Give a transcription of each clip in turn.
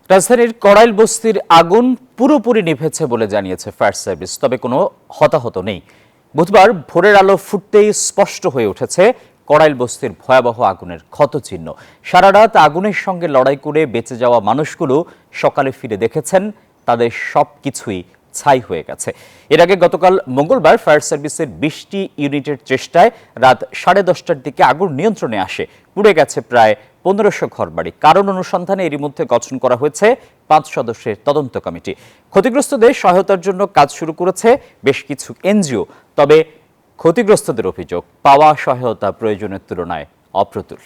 রাজধানীর কড়াইল বস্তির আগুন পুরোপুরি নিভেছে বলে জানিয়েছে ফায়ার সার্ভিস, তবে কোনো হতাহত নেই। বুধবার ভোরের আলো ফুটতেই স্পষ্ট হয়ে উঠেছে কড়াইল বস্তির ভয়াবহ আগুনের ক্ষতচিহ্ন। সারা রাত আগুনের সঙ্গে লড়াই করে বেঁচে যাওয়া মানুষগুলো সকালে ফিরে দেখেছেন তাদের সবকিছুই ছাই হয়ে গেছে। এর আগে গতকাল মঙ্গলবার ফায়ার সার্ভিসের ২০টি ইউনিটের চেষ্টায় রাত 10:30টার দিকে আগুন নিয়ন্ত্রণে আসে। পুড়ে গেছে প্রায় ১৫০০ ঘরবাড়ি। কারণ অনুসন্ধানে এরই মধ্যে গঠন করা হয়েছে ৫ সদস্যের তদন্ত কমিটি। ক্ষতিগ্রস্তদের সহায়তার জন্য কাজ শুরু করেছে বেশ কিছু এনজিও। তবে ক্ষতিগ্রস্তদের অভিযোগ, পাওয়া সহায়তা প্রয়োজনের তুলনায় অপ্রতুল।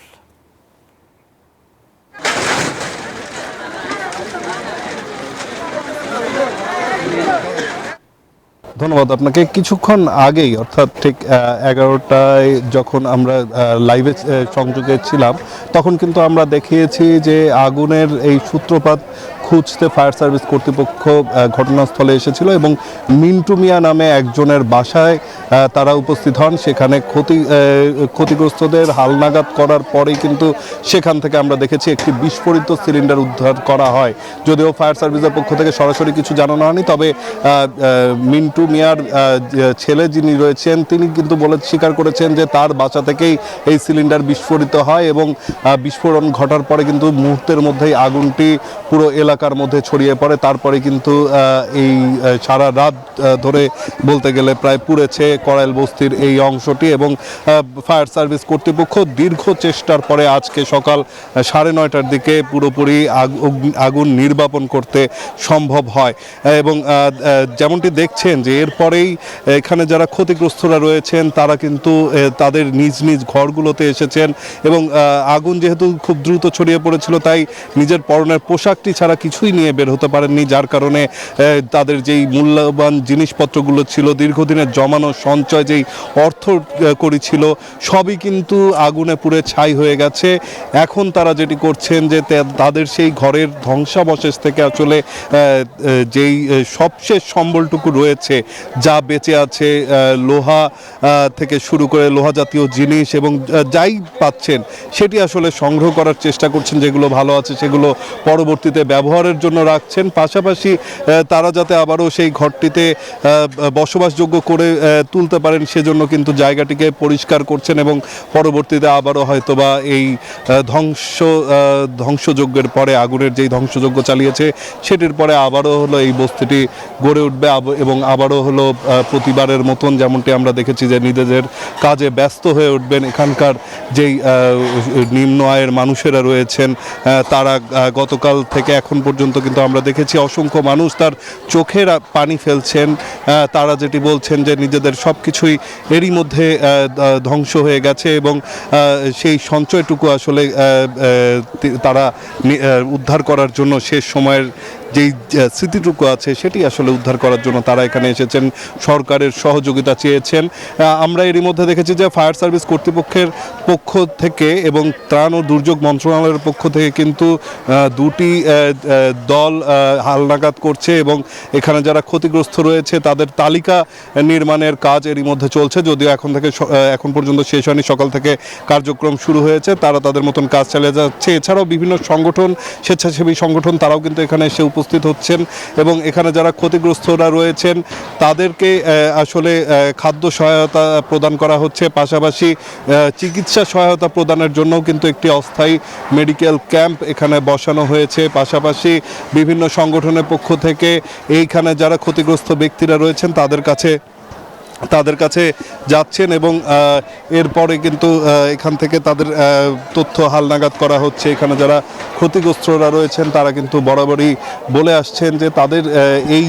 ধন্যবাদ আপনাকে। কিছুক্ষণ আগেই অর্থাৎ ঠিক 11টায় যখন আমরা লাইভে সংযোগে ছিলাম, তখন কিন্তু আমরা দেখিয়েছি যে আগুনের এই সূত্রপাত খুঁজতে ফায়ার সার্ভিস কর্তৃপক্ষ ঘটনাস্থলে এসেছিল এবং মিন্টু মিয়া নামে একজনের বাসায় তারা উপস্থিত হন। সেখানে ক্ষতিগ্রস্তদের হালনাগাদ করার পরেই কিন্তু সেখান থেকে আমরা দেখেছি একটি বিস্ফোরিত সিলিন্ডার উদ্ধার করা হয়। যদিও ফায়ার সার্ভিসের পক্ষ থেকে সরাসরি কিছু জানানো হয়নি, তবে মিন্টু মিয়ার ছেলে যিনি রয়েছেন তিনি কিন্তু স্বীকার করেছেন যে তার বাসা থেকেই এই সিলিন্ডার বিস্ফোরিত হয় এবং বিস্ফোরণ ঘটার পরে কিন্তু মুহূর্তের মধ্যেই আগুনটি পুরো এলাকার মধ্যে ছড়িয়ে পড়ে। তারপরে কিন্তু এই সারা রাত ধরে বলতে গেলে প্রায় পুড়েছে কড়াইল বস্তির এই অংশটি এবং ফায়ার সার্ভিস কর্তৃপক্ষ দীর্ঘ চেষ্টার পরে আজকে সকাল 9:30টার দিকে পুরোপুরি আগুন নির্বাপন করতে সম্ভব হয়। এবং যেমনটি দেখছেন যে এরপরেই এখানে যারা ক্ষতিগ্রস্তরা রয়েছেন তারা কিন্তু তাদের নিজ নিজ ঘরগুলোতে এসেছেন এবং আগুন যেহেতু খুব দ্রুত ছড়িয়ে পড়েছিল, তাই নিজের পরনের পোশাকটি ছাড়া কিছুই নিয়ে বের হতে পারেননি, যার কারণে তাদের যেই মূল্যবান জিনিসপত্রগুলো ছিল, দীর্ঘদিনের জমানো সঞ্চয় যেই অর্থ করি ছিল, সবই কিন্তু আগুনে পুড়ে ছাই হয়ে গেছে। এখন তারা যেটি করছেন যে তাদের সেই ঘরের ধ্বংসাবশেষ থেকে আসলে যেই সবশেষ সম্বলটুকু রয়েছে, যা বেঁচে আছে, লোহা থেকে শুরু করে লোহা জাতীয় জিনিস এবং যাই পাচ্ছেন সেটি আসলে সংগ্রহ করার চেষ্টা করছেন। যেগুলো ভালো আছে সেগুলো পরবর্তীতে ব্যবহারের জন্য রাখছেন। পাশাপাশি তারা যাতে আবারও সেই ঘরটিতে বসবাসযোগ্য করে তুলতে পারেন সেজন্য কিন্তু জায়গাটিকে পরিষ্কার করছেন এবং পরবর্তীতে আবারও হয়তোবা এই ধ্বংসযজ্ঞের পরে, আগুনের যেই ধ্বংসযজ্ঞ চালিয়েছে সেটির পরে আবারও হলো এই বস্তিটি গড়ে উঠবে এবং আবারও হলো প্রতিবারের মতন যেমনটি আমরা দেখেছি যে নিজেদের কাজে ব্যস্ত হয়ে উঠবেন। এখানকার যেই নিম্ন আয়ের মানুষেরা রয়েছেন তারা গতকাল থেকে এখন পর্যন্ত কিন্তু আমরা দেখেছি অসংখ্য মানুষ তার চোখের পানি ফেলছেন। তারা যেটি বলছেন যে নিজেদের সব কিছুই এরই মধ্যে ধ্বংস হয়ে গেছে এবং সেই সঞ্চয়টুকু আসলে তারা উদ্ধার করার জন্য শেষ সময়ের যেই স্মৃতিটুকু আছে সেটি আসলে উদ্ধার করার জন্য তারা এখানে এসেছেন, সরকারের সহযোগিতা চেয়েছেন। আমরা এরই মধ্যে দেখেছি যে ফায়ার সার্ভিস কর্তৃপক্ষের পক্ষ থেকে এবং ত্রাণ ও দুর্যোগ মন্ত্রণালয়ের পক্ষ থেকে কিন্তু দুটি দল হালনাগাদ করছে এবং এখানে যারা ক্ষতিগ্রস্ত রয়েছে তাদের তালিকা নির্মাণের কাজ এরই মধ্যে চলছে। যদিও এখন পর্যন্ত শেষ হয়নি, সকাল থেকে কার্যক্রম শুরু হয়েছে, তারা তাদের মতন কাজ চালিয়ে যাচ্ছে। এছাড়াও বিভিন্ন সংগঠন, স্বেচ্ছাসেবী সংগঠন, তারাও কিন্তু এখানে এসে উপস্থিত হচ্ছেন এবং এখানে যারা ক্ষতিগ্রস্তরা রয়েছেন তাদেরকে আসলে খাদ্য সহায়তা প্রদান করা হচ্ছে। পাশাপাশি চিকিৎসা সহায়তা প্রদানের জন্য কিন্তু একটি অস্থায়ী মেডিকেল ক্যাম্প এখানে বসানো হয়েছে। পাশাপাশি বিভিন্ন সংগঠনের পক্ষ থেকে এইখানে যারা ক্ষতিগ্রস্ত ব্যক্তিরা রয়েছেন তাদের কাছে যাচ্ছেন এবং এরপরে কিন্তু এখান থেকে তাদের তথ্য হালনাগাদ করা হচ্ছে। এখানে যারা ক্ষতিগ্রস্তরা রয়েছেন তারা কিন্তু বরাবরই বলে আসছেন যে তাদের এই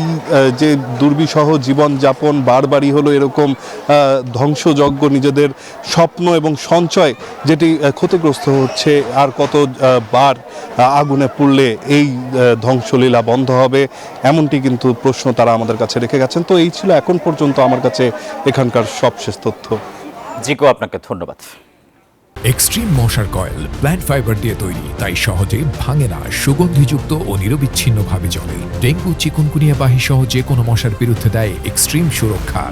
যে দুর্বিষহ জীবনযাপন বারবারই হলো এরকম ধ্বংসযজ্ঞ, নিজেদের স্বপ্ন এবং সঞ্চয় যেটি ক্ষতিগ্রস্ত হচ্ছে, আর কত বার আগুনে পুড়লে এই ধ্বংসলীলা বন্ধ হবে, এমনটি কিন্তু প্রশ্ন তারা আমাদের কাছে রেখে গেছেন। তো এই ছিল এখন পর্যন্ত আমার কাছে এখানকার সবশেষ তথ্য। জিকো, আপনাকে ধন্যবাদ। এক্সট্রিম মশার কয়েল প্ল্যান্ট ফাইবার দিয়ে তৈরি, তাই সহজে ভাঙে না, সুগন্ধিযুক্ত ও নিরবিচ্ছিন্নভাবে জ্বলে। ডেঙ্গু, চিকুনগুনিয়া বাহি সহ যে কোনো মশার বিরুদ্ধে দেয় এক্সট্রিম সুরক্ষা।